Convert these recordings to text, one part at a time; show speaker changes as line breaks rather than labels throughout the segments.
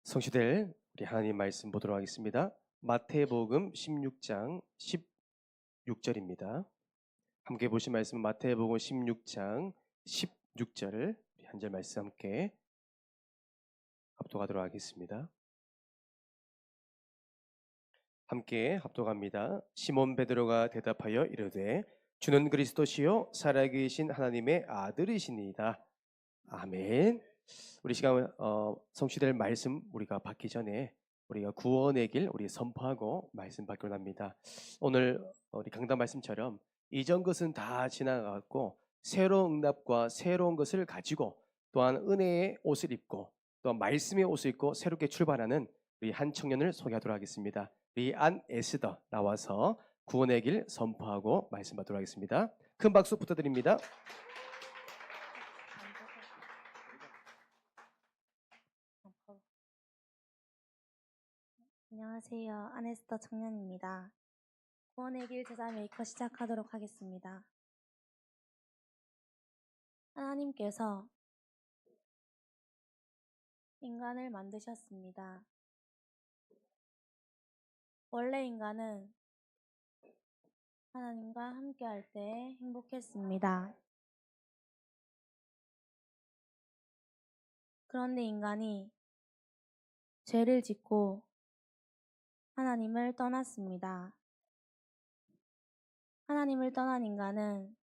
성시될 우리 하나님 말씀 보도록 하겠습니다. 마태복음 16장 16절입니다. 함께 보신 말씀 마태복음 16장 16절을 한 절 말씀 함께 합독하도록 하겠습니다. 함께 합독합니다. 시몬 베드로가 대답하여 이르되 주는 그리스도시요 살아계신 하나님의 아들이시니이다. 아멘. 우리 시간 성취될 말씀 우리가 받기 전에 우리가 구원의 길 우리 선포하고 말씀 받기로 합니다. 오늘 우리 강단 말씀처럼 이전 것은 다 지나갔고 새로운 응답과 새로운 것을 가지고 또한 은혜의 옷을 입고 또한 말씀의 옷을 입고 새롭게 출발하는 우리 한 청년을 소개하도록 하겠습니다. 우리 안 에스더 나와서 구원의 길 선포하고 말씀 받도록 하겠습니다. 큰 박수 부탁드립니다.
안녕하세요. 안에스더 청년입니다. 구원의 길 제자 메이커 시작하도록 하겠습니다. 하나님께서 인간을 만드셨습니다. 원래 인간은 하나님과 함께 할 때 행복했습니다. 그런데 인간이 죄를 짓고 하나님을 떠났습니다. 하나님을 떠난 인간은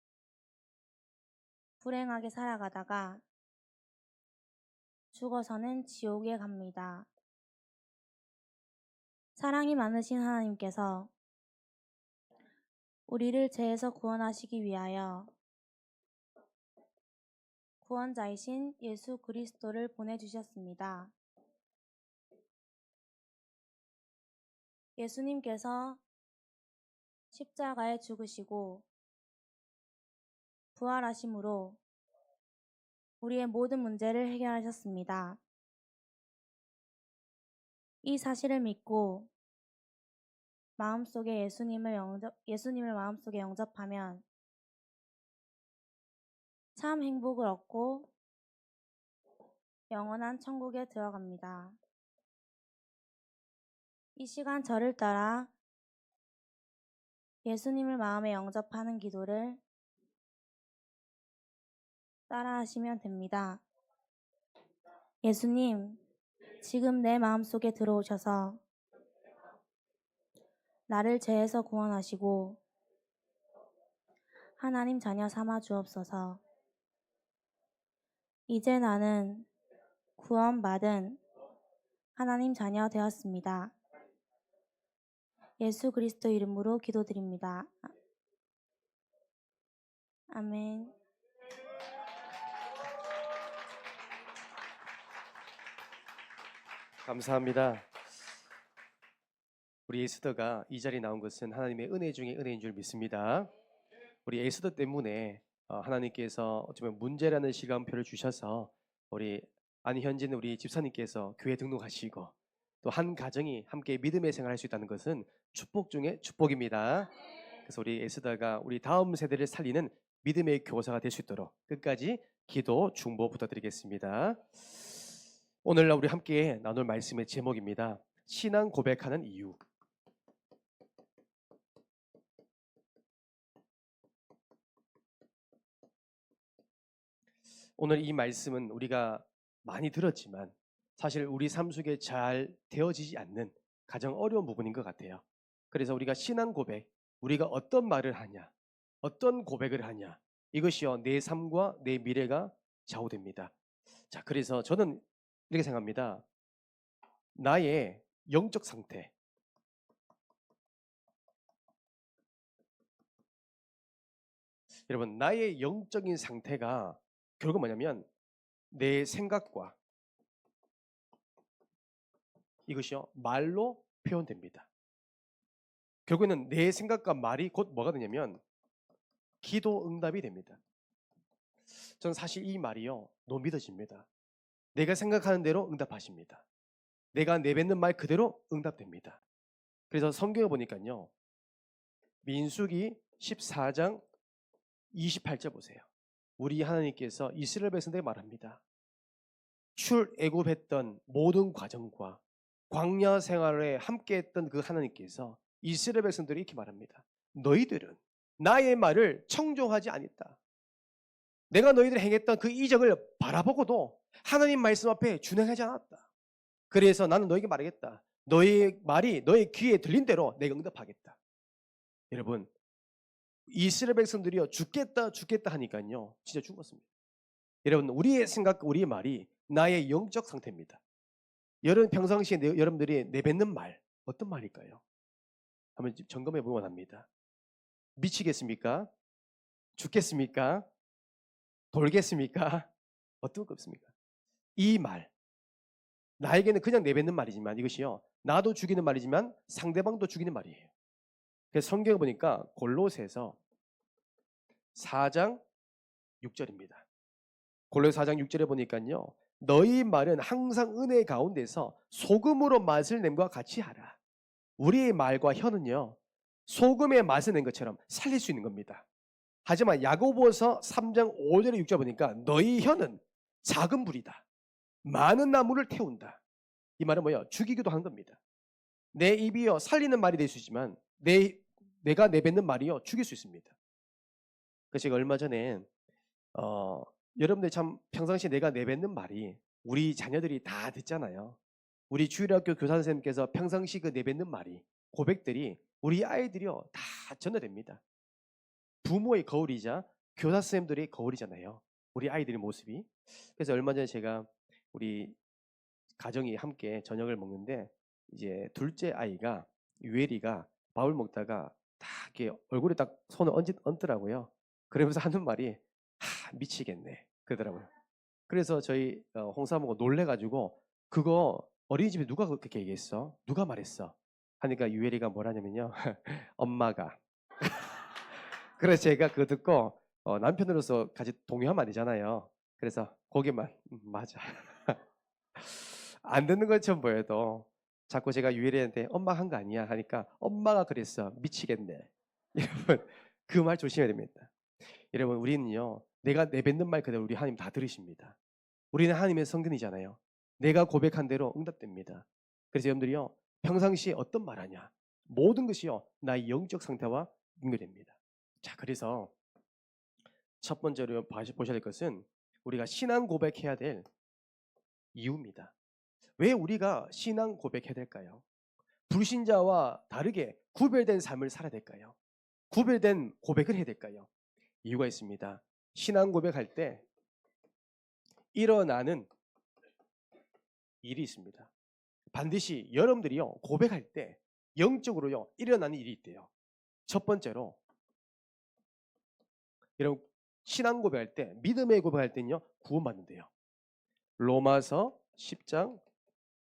불행하게 살아가다가 죽어서는 지옥에 갑니다. 사랑이 많으신 하나님께서 우리를 죄에서 구원하시기 위하여 구원자이신 예수 그리스도를 보내주셨습니다. 예수님께서 십자가에 죽으시고 부활하심으로 우리의 모든 문제를 해결하셨습니다. 이 사실을 믿고 마음속에 예수님을 마음속에 영접하면 참 행복을 얻고 영원한 천국에 들어갑니다. 이 시간 저를 따라 예수님을 마음에 영접하는 기도를 따라하시면 됩니다. 예수님, 지금 내 마음속에 들어오셔서 나를 죄에서 구원하시고 하나님 자녀 삼아 주옵소서. 이제 나는 구원받은 하나님 자녀 되었습니다. 예수 그리스도 이름으로 기도드립니다. 아멘.
감사합니다. 우리 에스더가 이 자리에 나온 것은 하나님의 은혜 중에 은혜인 줄 믿습니다. 우리 에스더 때문에 하나님께서 어쩌면 문제라는 시간표를 주셔서 우리 안현진 우리 집사님께서 교회 등록하시고 또 한 가정이 함께 믿음의 생활할 수 있다는 것은 축복 중에 축복입니다. 그래서 우리 에스더가 우리 다음 세대를 살리는 믿음의 교사가 될 수 있도록 끝까지 기도 중보 부탁드리겠습니다. 오늘 우리 함께 나눌 말씀의 제목입니다. 신앙 고백하는 이유. 오늘 이 말씀은 우리가 많이 들었지만 사실 우리 삶 속에 잘 되어지지 않는 가장 어려운 부분인 것 같아요. 그래서 우리가 신앙 고백, 우리가 어떤 말을 하냐, 어떤 고백을 하냐, 이것이요 내 삶과 내 미래가 좌우됩니다. 자, 그래서 저는 이렇게 생각합니다. 나의 영적 상태, 여러분 나의 영적인 상태가 결국 뭐냐면 내 생각과 이것이요 말로 표현됩니다. 결국에는 내 생각과 말이 곧 뭐가 되냐면 기도 응답이 됩니다. 저는 사실 이 말이요 너무 믿어집니다. 내가 생각하는 대로 응답하십니다. 내가 내뱉는 말 그대로 응답됩니다. 그래서 성경에 보니까요 민수기 14장 28절 보세요. 우리 하나님께서 이스라엘 백성들에게 말합니다. 출애굽했던 모든 과정과 광야 생활에 함께했던 그 하나님께서 이스라엘 백성들이 이렇게 말합니다. 너희들은 나의 말을 청종하지 않았다. 내가 너희들이 행했던 그 이적을 바라보고도 하나님 말씀 앞에 준행하지 않았다. 그래서 나는 너에게 말하겠다. 너의 말이 너의 귀에 들린 대로 내가 응답하겠다. 여러분, 이스라엘 백성들이요 죽겠다 하니까요 진짜 죽었습니다. 여러분, 우리의 생각, 우리의 말이 나의 영적 상태입니다. 여러분 평상시에 여러분들이 내뱉는 말 어떤 말일까요? 한번 점검해 보면 합니다. 미치겠습니까? 죽겠습니까? 돌겠습니까? 어떤 거 없습니까? 이 말, 나에게는 그냥 내뱉는 말이지만 이것이요 나도 죽이는 말이지만 상대방도 죽이는 말이에요. 그래서 성경에 보니까 골로새서 4장 6절입니다. 골로새 4장 6절에 보니까요 너희 말은 항상 은혜 가운데서 소금으로 맛을 냄과 같이 하라. 우리의 말과 혀는요 소금의 맛을 낸 것처럼 살릴 수 있는 겁니다. 하지만 야고보서 3장 5절에 6절 보니까 너희 혀는 작은 불이다. 많은 나무를 태운다. 이 말은 뭐예요? 죽이기도 하는 겁니다. 내 입이요 살리는 말이 될 수 있지만 내가 내뱉는 말이요 죽일 수 있습니다. 그래서 제가 얼마 전에 여러분들 참 평상시에 내가 내뱉는 말이 우리 자녀들이 다 듣잖아요. 우리 주일학교 교사 선생님께서 평상시 그 내뱉는 말이 고백들이 우리 아이들이요 다 전달됩니다. 부모의 거울이자 교사 선생님들의 거울이잖아요. 우리 아이들의 모습이. 그래서 얼마 전에 제가 우리 가정이 함께 저녁을 먹는데 이제 둘째 아이가 유엘이가 밥을 먹다가 딱 이렇게 얼굴에 딱 손을 얹더라고요. 그러면서 하는 말이 미치겠네 그러더라고요. 그래서 저희 홍사모가 놀래가지고 그거 어린이집에 누가 그렇게 얘기했어? 누가 말했어? 하니까 유엘이가 뭐라냐면요. 엄마가. 그래서 제가 그거 듣고 남편으로서 같이 동요하면 안 되잖아요. 그래서 거기만 맞아. 안 듣는 것처럼 보여도 자꾸 제가 유엘이한테 엄마 한 거 아니야 하니까 엄마가 그랬어. 미치겠네. 여러분 그 말 조심해야 됩니다. 여러분 우리는요 내가 내뱉는 말 그대로 우리 하나님 다 들으십니다. 우리는 하나님의 성전이잖아요. 내가 고백한 대로 응답됩니다. 그래서 여러분들이요 평상시에 어떤 말 하냐 모든 것이요 나의 영적 상태와 연결됩니다. 자 그래서 첫 번째로 보셔야 될 것은 우리가 신앙 고백해야 될 이유입니다. 왜 우리가 신앙 고백해야 될까요? 불신자와 다르게 구별된 삶을 살아야 될까요? 구별된 고백을 해야 될까요? 이유가 있습니다. 신앙 고백할 때 일어나는 일이 있습니다. 반드시 여러분들이요 고백할 때 영적으로요 일어나는 일이 있대요. 첫 번째로 여러분 신앙 고백할 때 믿음의 고백할 때는요 구원받는데요. 로마서 10장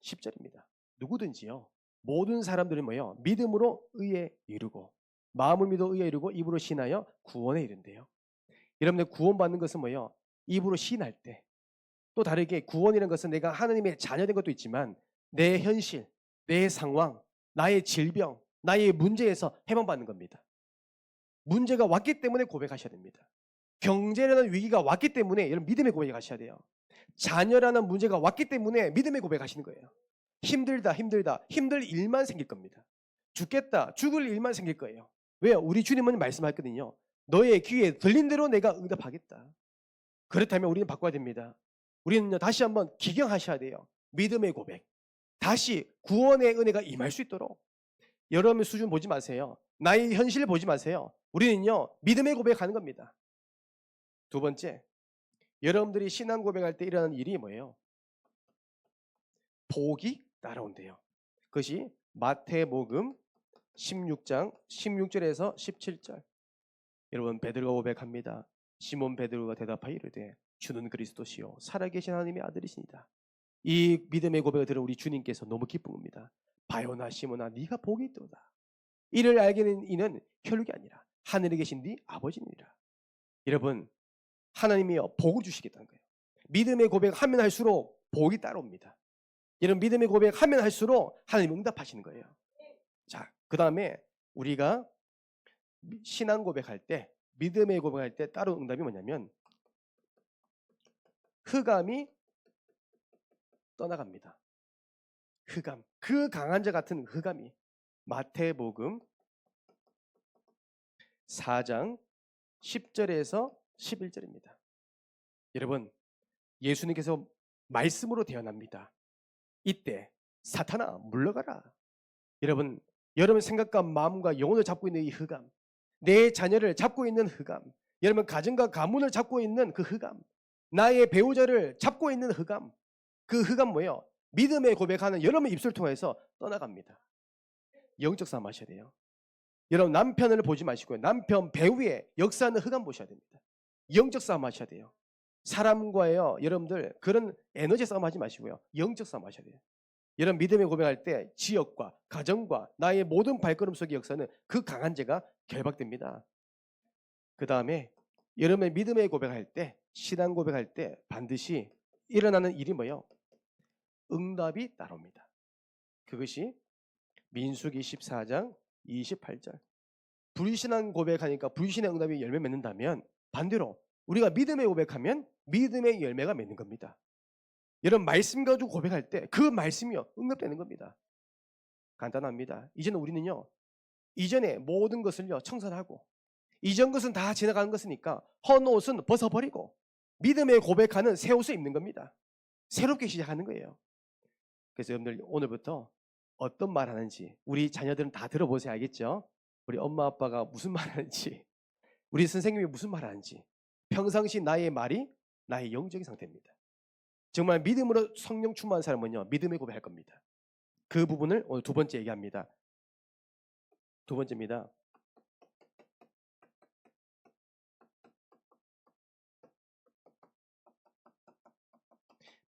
10절입니다. 누구든지요 모든 사람들은 뭐예요? 믿음으로 의에 이르고 마음을 믿어 의에 이르고 입으로 신하여 구원에 이른대요. 여러분들 구원받는 것은 뭐예요? 입으로 신할 때. 또 다르게 구원이라는 것은 내가 하나님의 자녀된 것도 있지만 내 현실, 내 상황, 나의 질병, 나의 문제에서 해방받는 겁니다. 문제가 왔기 때문에 고백하셔야 됩니다. 경제라는 위기가 왔기 때문에 여러분 믿음의 고백에 가셔야 돼요. 자녀라는 문제가 왔기 때문에 믿음의 고백하시는 거예요. 힘들다 힘들 일만 생길 겁니다. 죽겠다 죽을 일만 생길 거예요. 왜요? 우리 주님은 말씀하셨거든요. 너의 귀에 들린 대로 내가 응답하겠다. 그렇다면 우리는 바꿔야 됩니다. 우리는 다시 한번 기경하셔야 돼요. 믿음의 고백. 다시 구원의 은혜가 임할 수 있도록. 여러분의 수준 보지 마세요. 나의 현실을 보지 마세요. 우리는요 믿음의 고백하는 겁니다. 두 번째, 여러분들이 신앙 고백할 때 일어나는 일이 뭐예요? 복이 따라온대요. 그것이 마태복음 16장 16절에서 17절. 여러분 베드로가 고백합니다. 시몬 베드로가 대답하여 이르되 주는 그리스도시요 살아계신 하나님의 아들이시니다. 이 믿음의 고백을 들은 우리 주님께서 너무 기쁜 겁니다. 바요나 시몬아 네가 복이 있도다. 이를 알게 된 이는 혈육이 아니라 하늘에 계신 네 아버지니라. 여러분 하나님이요 복을 주시겠다는 거예요. 믿음의 고백하면 할수록 복이 따라옵니다. 여러분 믿음의 고백하면 할수록 하나님 응답하시는 거예요. 자, 그 다음에 우리가 신앙 고백할 때 믿음의 고백할 때 따로 응답이 뭐냐면 흑암이 떠나갑니다. 흑암, 그 강한 자 같은 흑암이 마태복음 4장 10절에서 11절입니다. 여러분, 예수님께서 말씀으로 태어납니다. 이때 사탄아 물러가라. 여러분, 여러분 생각과 마음과 영혼을 잡고 있는 이 흑암, 내 자녀를 잡고 있는 흑암, 여러분 가정과 가문을 잡고 있는 그 흑암, 나의 배우자를 잡고 있는 흑암, 그 흑암 뭐예요? 믿음의 고백하는 여러분 입술 통해서 떠나갑니다. 영적 싸움 하셔야 돼요. 여러분 남편을 보지 마시고요. 남편 배우의 역사하는 흑암 보셔야 됩니다. 영적 싸움 하셔야 돼요. 사람과요, 여러분들 그런 에너지 싸움 하지 마시고요. 영적 싸움 하셔야 돼요. 여러분 믿음의 고백할 때 지역과 가정과 나의 모든 발걸음 속의 역사는 그 강한 죄가 결박됩니다. 그 다음에 여러분의 믿음의 고백할 때, 신앙 고백할 때 반드시 일어나는 일이 뭐예요? 응답이 따라옵니다. 그것이 민수기 14장 28절. 불신앙 고백하니까 불신의 응답이 열매 맺는다면 반대로 우리가 믿음의 고백하면 믿음의 열매가 맺는 겁니다. 여러분 말씀 가지고 고백할 때 그 말씀이요 응답되는 겁니다. 간단합니다. 이제는 우리는요 이전에 모든 것을요 청산하고 이전 것은 다 지나가는 것이니까 헌 옷은 벗어버리고 믿음의 고백하는 새 옷을 입는 겁니다. 새롭게 시작하는 거예요. 그래서 여러분들 오늘부터 어떤 말 하는지 우리 자녀들은 다 들어보세요. 알겠죠? 우리 엄마 아빠가 무슨 말 하는지 우리 선생님이 무슨 말 하는지 평상시 나의 말이 나의 영적인 상태입니다. 정말 믿음으로 성령 충만한 사람은요 믿음의 고백할 겁니다. 그 부분을 오늘 두 번째 얘기합니다. 두 번째입니다.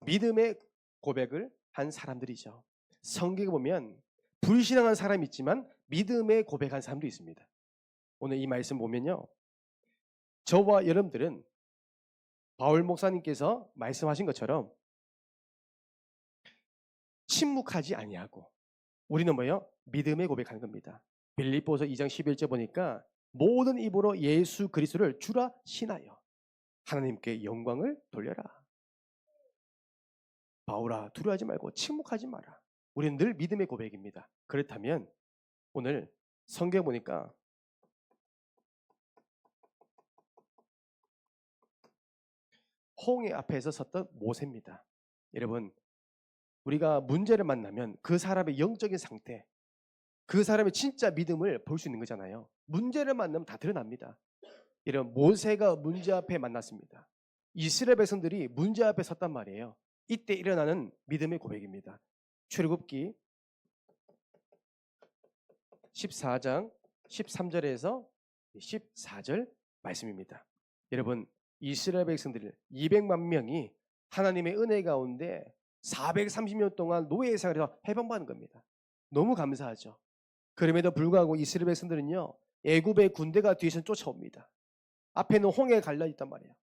믿음의 고백을 한 사람들이죠. 성경에 보면 불신앙한 사람이 있지만 믿음의 고백한 사람도 있습니다. 오늘 이 말씀 보면요 저와 여러분들은 바울 목사님께서 말씀하신 것처럼 침묵하지 아니하고 우리는 뭐예요? 믿음의 고백하는 겁니다. 빌립보서 2장 11절 보니까 모든 입으로 예수 그리스도를 주라 신하여 하나님께 영광을 돌려라. 바울아 두려워하지 말고 침묵하지 마라. 우리는 늘 믿음의 고백입니다. 그렇다면 오늘 성경 보니까 홍해 앞에서 섰던 모세입니다. 여러분 우리가 문제를 만나면 그 사람의 영적인 상태, 그 사람의 진짜 믿음을 볼 수 있는 거잖아요. 문제를 만나면 다 드러납니다. 여러분 모세가 문제 앞에 만났습니다. 이스라엘 백성들이 문제 앞에 섰단 말이에요. 이때 일어나는 믿음의 고백입니다. 출애굽기 14장 13절에서 14절 말씀입니다. 여러분 이스라엘 백성들 200만 명이 하나님의 은혜 가운데 430년 동안 노예 생활에서 해방받는 겁니다. 너무 감사하죠. 그럼에도 불구하고 이스라엘 백성들은요 애굽의 군대가 뒤에서 쫓아옵니다. 앞에는 홍해가 갈라있단 말이에요.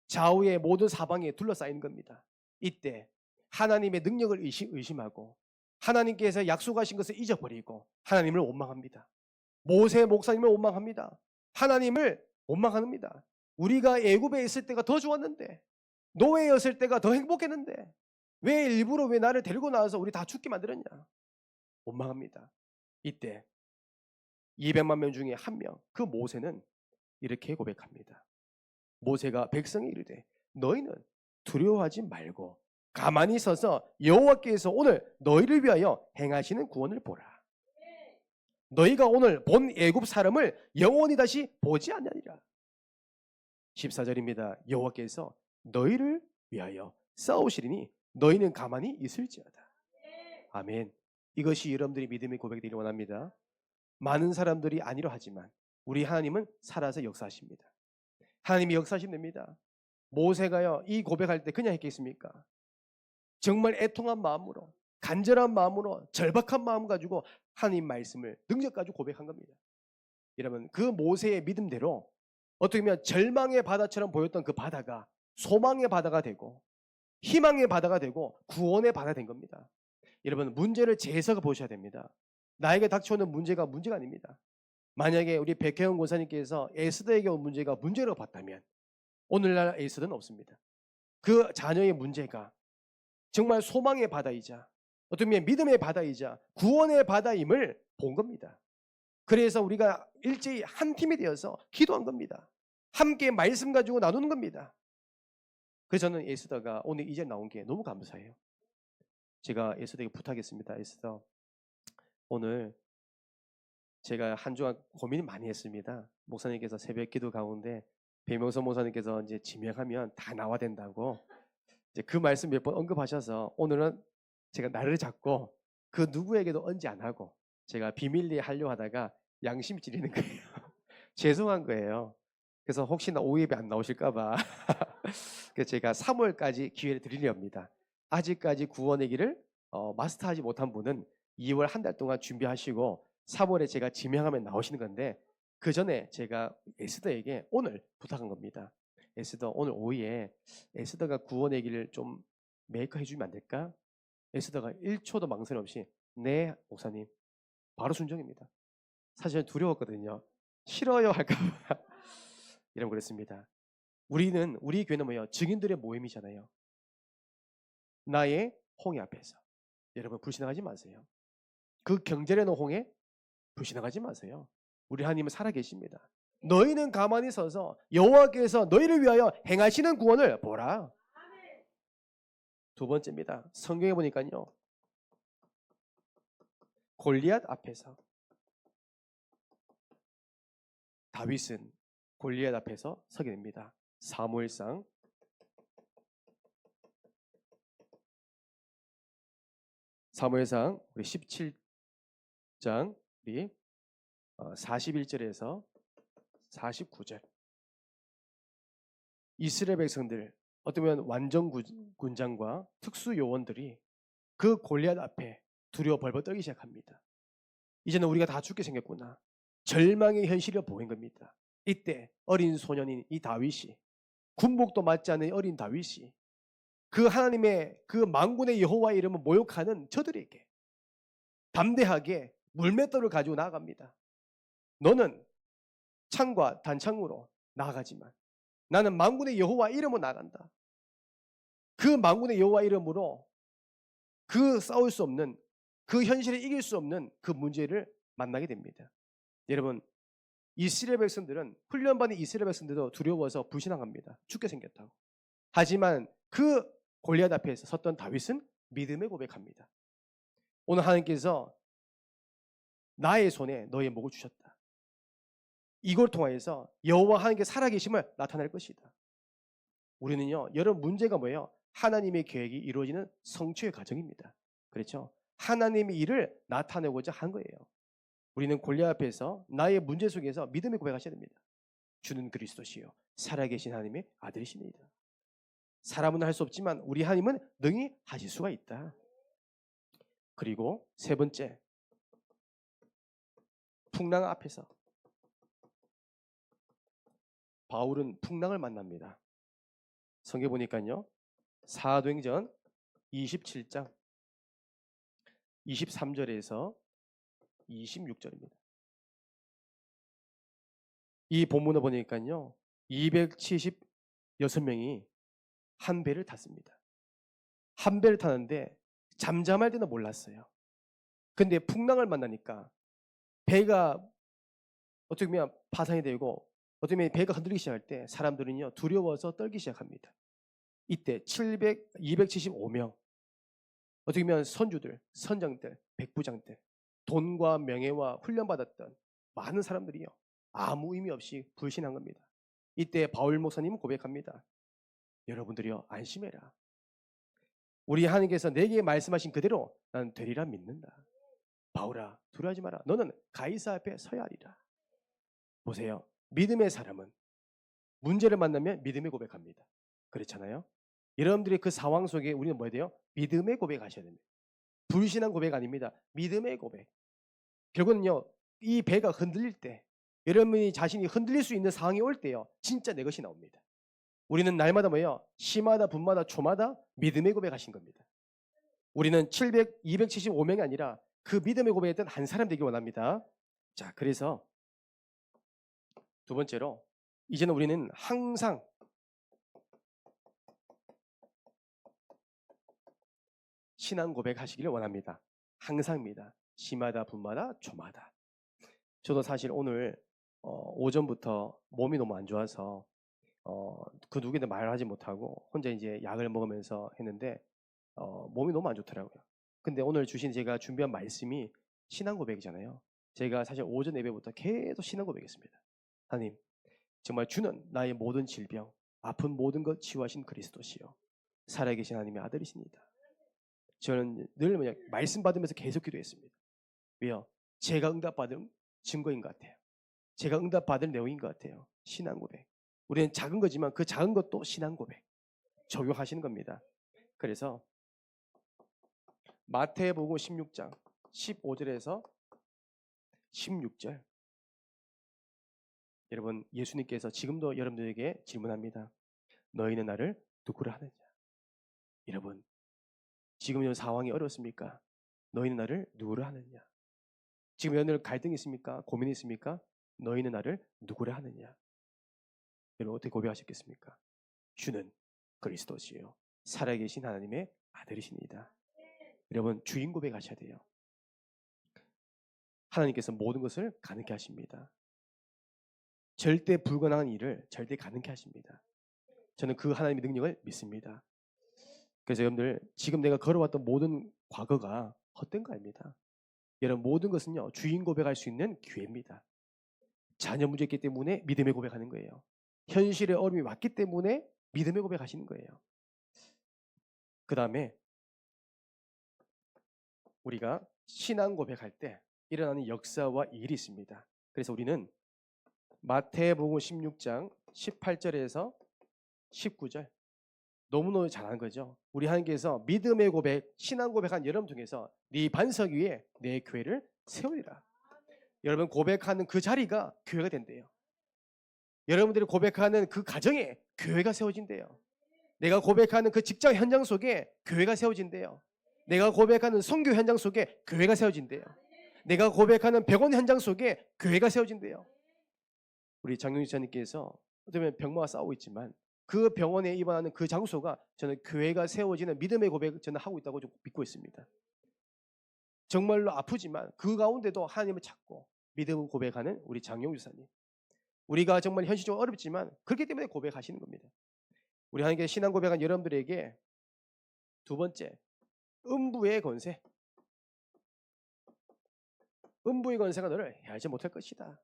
좌우에 모든 사방에 둘러싸이는 겁니다. 이때 하나님의 능력을 의심하고 하나님께서 약속하신 것을 잊어버리고 하나님을 원망합니다. 모세 목사님을 원망합니다. 하나님을 원망합니다. 우리가 애굽에 있을 때가 더 좋았는데 노예였을 때가 더 행복했는데 왜 일부러 왜 나를 데리고 나와서 우리 다 죽게 만들었냐 원망합니다. 이때 200만 명 중에 한 명 그 모세는 이렇게 고백합니다. 모세가 백성이 이르되 너희는 두려워하지 말고 가만히 서서 여호와께서 오늘 너희를 위하여 행하시는 구원을 보라. 너희가 오늘 본 애굽 사람을 영원히 다시 보지 않으리라. 14절입니다. 여호와께서 너희를 위하여 싸우시리니 너희는 가만히 있을지어다. 아멘. 이것이 여러분들이 믿음의 고백이 되기를 원합니다. 많은 사람들이 아니려 하지만 우리 하나님은 살아서 역사하십니다. 하나님이 역사하시면 됩니다. 모세가요 이 고백할 때 그냥 했겠습니까? 정말 애통한 마음으로 간절한 마음으로 절박한 마음 가지고 하나님 말씀을 능력 가지고 고백한 겁니다. 여러분 그 모세의 믿음대로 어떻게 보면 절망의 바다처럼 보였던 그 바다가 소망의 바다가 되고 희망의 바다가 되고 구원의 바다가 된 겁니다. 여러분 문제를 재해석해 보셔야 됩니다. 나에게 닥쳐오는 문제가 아닙니다. 만약에 우리 백혜영 권사님께서 에스더에게 온 문제가 문제라고 봤다면 오늘날 에스더는 없습니다. 그 자녀의 문제가 정말 소망의 바다이자 어떤 의미의 믿음의 바다이자 구원의 바다임을 본 겁니다. 그래서 우리가 일제히 한 팀이 되어서 기도한 겁니다. 함께 말씀 가지고 나누는 겁니다. 그래서 저는 에스더가 오늘 이제 나온 게 너무 감사해요. 제가 에스더에게 부탁했습니다. 에스더, 오늘 제가 한 주간 고민을 많이 했습니다. 목사님께서 새벽 기도 가운데 배명서 목사님께서 이제 지명하면 다 나와야 된다고 이제 그 말씀 몇 번 언급하셔서 오늘은 제가 나를 잡고 그 누구에게도 언지 안 하고 제가 비밀리에 하려고 하다가 양심이 찔리는 거예요. 죄송한 거예요. 그래서 혹시나 오예배 안 나오실까봐 그래서 제가 3월까지 기회를 드리려 합니다. 아직까지 구원의 길을 마스터하지 못한 분은 2월 한 달 동안 준비하시고 3월에 제가 지명하면 나오시는 건데 그 전에 제가 에스더에게 오늘 부탁한 겁니다. 에스더, 오늘 오후에 에스더가 구원의 길을 좀 메이커 해주면 안 될까? 에스더가 1초도 망설임 없이 네 목사님, 바로 순종입니다. 사실 두려웠거든요. 싫어요 할까 봐 이런 그랬습니다. 우리 교회는 뭐예요? 증인들의 모임이잖아요. 나의 홍해 앞에서 여러분 불신앙하지 마세요. 그 경제라는 홍해 불신앙하지 마세요. 우리 하나님은 살아계십니다. 너희는 가만히 서서 여호와께서 너희를 위하여 행하시는 구원을 보라. 두 번째입니다. 성경에 보니까요, 골리앗 앞에서 다윗은 골리앗 앞에서 서게 됩니다. 사무엘상 17장 우리 41절에서 49절. 이스라엘 백성들, 어쩌면 완전 군장과 특수 요원들이 그 골리앗 앞에 두려워 벌벌 떨기 시작합니다. 이제는 우리가 다 죽게 생겼구나. 절망의 현실을 보인 겁니다. 이때 어린 소년인 이 다윗이, 군복도 맞지 않는 어린 다윗이 그 하나님의 그 만군의 여호와의 이름을 모욕하는 저들에게 담대하게 물맷돌을 가지고 나아갑니다. 너는 창과 단창으로 나아가지만 나는 만군의 여호와 이름으로 나간다. 그 만군의 여호와 이름으로 그 싸울 수 없는, 그 현실을 이길 수 없는 그 문제를 만나게 됩니다. 여러분, 이스라엘 백성들은, 훈련받은 이스라엘 백성들도 두려워서 불신앙합니다. 죽게 생겼다고. 하지만 그 골리앗 앞에서 섰던 다윗은 믿음의 고백합니다. 오늘 하나님께서 나의 손에 너의 목을 주셨다. 이걸 통하여서 여호와 하나님께 살아계심을 나타낼 것이다. 우리는요, 여러분 문제가 뭐예요? 하나님의 계획이 이루어지는 성취의 과정입니다. 그렇죠? 하나님의 일을 나타내고자 한 거예요. 우리는 골리앗 앞에서 나의 문제 속에서 믿음의 고백하셔야 됩니다. 주는 그리스도시요 살아계신 하나님의 아들이십니다. 사람은 할 수 없지만 우리 하나님은 능히 하실 수가 있다. 그리고 세 번째, 풍랑 앞에서 바울은 풍랑을 만납니다. 성경 보니까요, 사도행전 27장 23절에서 26절입니다. 이 본문을 보니까요, 276명이 한 배를 탔습니다. 한 배를 타는데 잠잠할 때는 몰랐어요. 근데 풍랑을 만나니까 배가 어떻게 보면 파산이 되고 어떻게 보면 배가 흔들리기 시작할 때 사람들은요, 두려워서 떨기 시작합니다. 이때 275명, 어떻게 보면 선주들, 선장들, 백부장들, 돈과 명예와 훈련받았던 많은 사람들이요, 아무 의미 없이 불신한 겁니다. 이때 바울 목사님은 고백합니다. 여러분들이요, 안심해라. 우리 하나님께서 내게 말씀하신 그대로 나는 되리라 믿는다. 바울아, 두려워하지 마라. 너는 가이사 앞에 서야 하리라. 보세요. 믿음의 사람은 문제를 만나면 믿음의 고백합니다. 그렇잖아요. 여러분들이 그 상황 속에 우리는 뭐 해야 돼요? 믿음의 고백하셔야 됩니다. 불신한 고백 아닙니다. 믿음의 고백. 결국은요, 이 배가 흔들릴 때, 여러분이 자신이 흔들릴 수 있는 상황이 올 때요, 진짜 내 것이 나옵니다. 우리는 날마다 뭐예요? 시마다 분마다 초마다 믿음의 고백하신 겁니다. 우리는 275명이 아니라 그 믿음의 고백했던 한 사람 되기 원합니다. 자, 그래서 두 번째로, 이제는 우리는 항상 신앙 고백하시기를 원합니다. 항상입니다. 시마다 분마다 조마다. 저도 사실 오늘 오전부터 몸이 너무 안 좋아서 그 누구한테 말하지 못하고 혼자 이제 약을 먹으면서 했는데 몸이 너무 안 좋더라고요. 근데 오늘 주신 제가 준비한 말씀이 신앙 고백이잖아요. 제가 사실 오전 예배부터 계속 신앙 고백했습니다. 하나님, 정말 주는 나의 모든 질병, 아픈 모든 것 치유하신 그리스도시요 살아계신 하나님의 아들이십니다. 저는 늘 그냥 말씀 받으면서 계속 기도했습니다. 왜요? 제가 응답받은 증거인 것 같아요. 제가 응답받을 내용인 것 같아요. 신앙 고백. 우리는 작은 거지만 그 작은 것도 신앙 고백 적용하시는 겁니다. 그래서 마태복음 16장 15절에서 16절. 여러분, 예수님께서 지금도 여러분들에게 질문합니다. 너희는 나를 누구라 하느냐? 여러분, 지금 이 상황이 어렵습니까? 너희는 나를 누구라 하느냐? 지금 여러분들 갈등이 있습니까? 고민이 있습니까? 너희는 나를 누구라 하느냐? 여러분 어떻게 고백하셨겠습니까? 주는 그리스도시요 살아계신 하나님의 아들이십니다. 여러분 주인 고백하셔야 돼요. 하나님께서 모든 것을 가능케 하십니다. 절대 불가능한 일을 절대 가능케 하십니다. 저는 그 하나님의 능력을 믿습니다. 그래서 여러분들 지금 내가 걸어왔던 모든 과거가 헛된 거 아닙니다. 여러분 모든 것은요 주인 고백할 수 있는 기회입니다. 자녀 문제 있기 때문에 믿음의 고백하는 거예요. 현실의 어려움이 왔기 때문에 믿음의 고백하시는 거예요. 그 다음에 우리가 신앙 고백할 때 일어나는 역사와 일이 있습니다. 그래서 우리는 마태복음 16장 18절에서 19절 너무너무 잘하는 거죠. 우리 하나님께서 믿음의 고백, 신앙 고백한 여러분 중에서 네 반석 위에 내 교회를 세우리라. 여러분 고백하는 그 자리가 교회가 된대요. 여러분들이 고백하는 그 가정에 교회가 세워진대요. 내가 고백하는 그 직장 현장 속에 교회가 세워진대요. 내가 고백하는 선교 현장 속에 교회가 세워진대요. 내가 고백하는 병원 현장 속에 교회가 세워진대요. 우리 장용희 지사님께서 어쩌면 병마와 싸우고 있지만 그 병원에 입원하는 그 장소가 저는 교회가 세워지는 믿음의 고백을 저는 하고 있다고 믿고 있습니다. 정말로 아프지만 그 가운데도 하나님을 찾고 믿음을 고백하는 우리 장용희 지사님. 우리가 정말 현실적으로 어렵지만 그렇기 때문에 고백하시는 겁니다. 우리 하나님께 신앙 고백한 여러분들에게 두 번째, 음부의 권세. 음부의 권세가 너를 해하지 못할 것이다.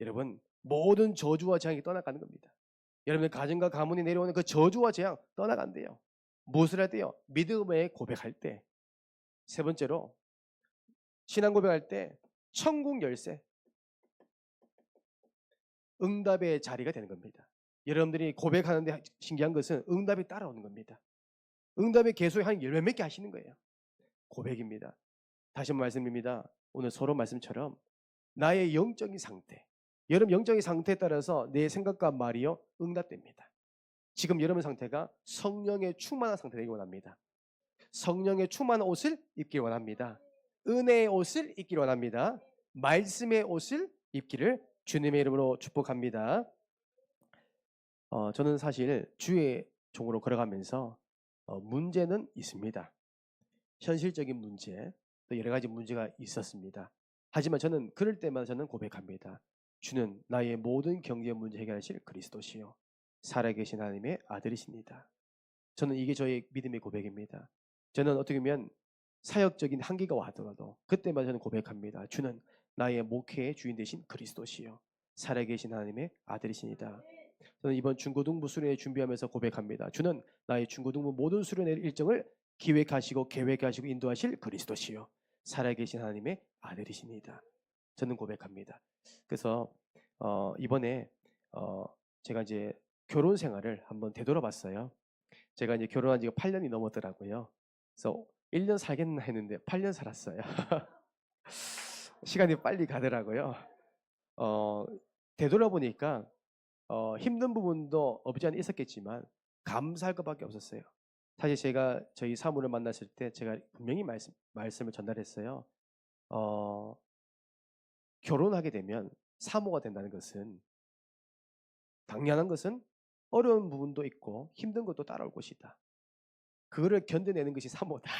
여러분 모든 저주와 재앙이 떠나가는 겁니다. 여러분의 가정과 가문이 내려오는 그 저주와 재앙 떠나간대요. 무엇을 할 때요? 믿음의 고백할 때. 세 번째로 신앙 고백할 때 천국 열쇠, 응답의 자리가 되는 겁니다. 여러분들이 고백하는데 신기한 것은 응답이 따라오는 겁니다. 응답의 계속에 한 열몇 몇 개 하시는 거예요. 고백입니다. 다시 한번 말씀드립니다. 오늘 서로 말씀처럼 나의 영적인 상태, 여러분 영적인 상태에 따라서 내 생각과 말이요 응답됩니다. 지금 여러분 상태가 성령의 충만한 상태 되기 원합니다. 성령의 충만한 옷을 입기를 원합니다. 은혜의 옷을 입기를 원합니다. 말씀의 옷을 입기를 주님의 이름으로 축복합니다. 저는 사실 주의 종으로 걸어가면서 문제는 있습니다. 현실적인 문제, 또 여러 가지 문제가 있었습니다. 하지만 저는 그럴 때마다 저는 고백합니다. 주는 나의 모든 경제 문제 해결하실 그리스도시요 살아계신 하나님의 아들이십니다. 저는 이게 저의 믿음의 고백입니다. 저는 어떻게 보면 사역적인 한계가 와더라도 그때마다 저는 고백합니다. 주는 나의 목회의 주인 되신 그리스도시요 살아계신 하나님의 아들이십니다. 저는 이번 중고등부 수련회 준비하면서 고백합니다. 주는 나의 중고등부 모든 수련회 일정을 기획하시고 계획하시고 인도하실 그리스도시요 살아계신 하나님의 아들이십니다. 저는 고백합니다. 그래서 이번에 제가 이제 결혼 생활을 한번 되돌아봤어요. 제가 이제 결혼한 지가 8년이 넘었더라고요. 그래서 1년 살겠나 했는데 8년 살았어요. 시간이 빨리 가더라고요. 되돌아보니까 힘든 부분도 없지 않아 있었겠지만 감사할 것밖에 없었어요. 사실 제가 저희 사모를 만났을 때 제가 분명히 말씀을 전달했어요. 결혼하게 되면 사모가 된다는 것은 당연한 것은 어려운 부분도 있고 힘든 것도 따라올 것이다. 그거를 견뎌내는 것이 사모다.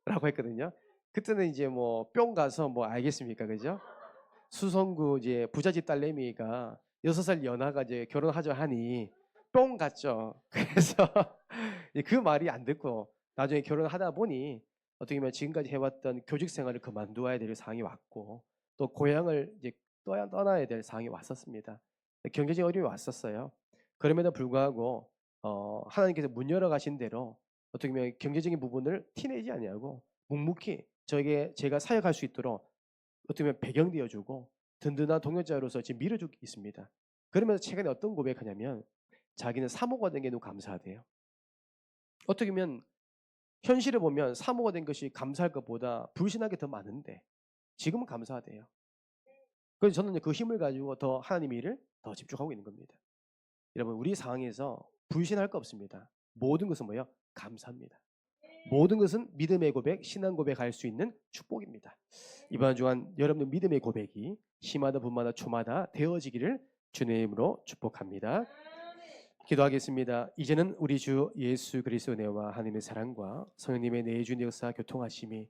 라고 했거든요. 그때는 이제 뭐 뿅 가서 뭐 알겠습니까, 그죠? 수성구 이제 부잣집 딸내미가 6살 연하가 이제 결혼하자 하니 뿅 갔죠. 그래서 그 말이 안 듣고 나중에 결혼하다 보니 어떻게 보면 지금까지 해왔던 교직 생활을 그만두어야 될 상황이 왔고 또 고향을 이제 떠나야 될 상황이 왔었습니다. 경제적인 어려움이 왔었어요. 그럼에도 불구하고 하나님께서 문 열어 가신 대로 어떻게 보면 경제적인 부분을 티내지 아니하고 묵묵히 저에게 제가 사역할 수 있도록 어떻게 보면 배경되어주고 든든한 동역자로서 지금 밀어주고 있습니다. 그러면서 최근에 어떤 고백하냐면 자기는 사모가 된 게 너무 감사하대요. 어떻게 보면 현실을 보면 사모가 된 것이 감사할 것보다 불신한 게 더 많은데 지금은 감사하대요. 그래서 저는 그 힘을 가지고 더 하나님 일을 더 집중하고 있는 겁니다. 여러분 우리 상황에서 불신할 거 없습니다. 모든 것은 뭐예요? 감사합니다. 모든 것은 믿음의 고백, 신앙 고백할 수 있는 축복입니다. 이번 주간 여러분의 믿음의 고백이 시마다 분마다 초마다 되어지기를 주님의 이름으로 축복합니다. 기도하겠습니다. 이제는 우리 주 예수 그리스도의 은혜와 하나님의 사랑과 성령님의 내주인 역사 교통하심이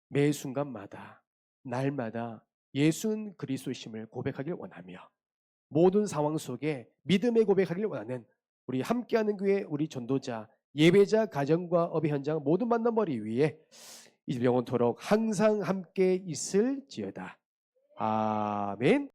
매 순간마다 날마다 예수는 그리스도심을 고백하길 원하며 모든 상황 속에 믿음의 고백하길 원하는 우리 함께하는 교회 우리 전도자 예배자 가정과 업의 현장 모든 만남머리 위에 이제 영원토록 항상 함께 있을지어다. 아멘.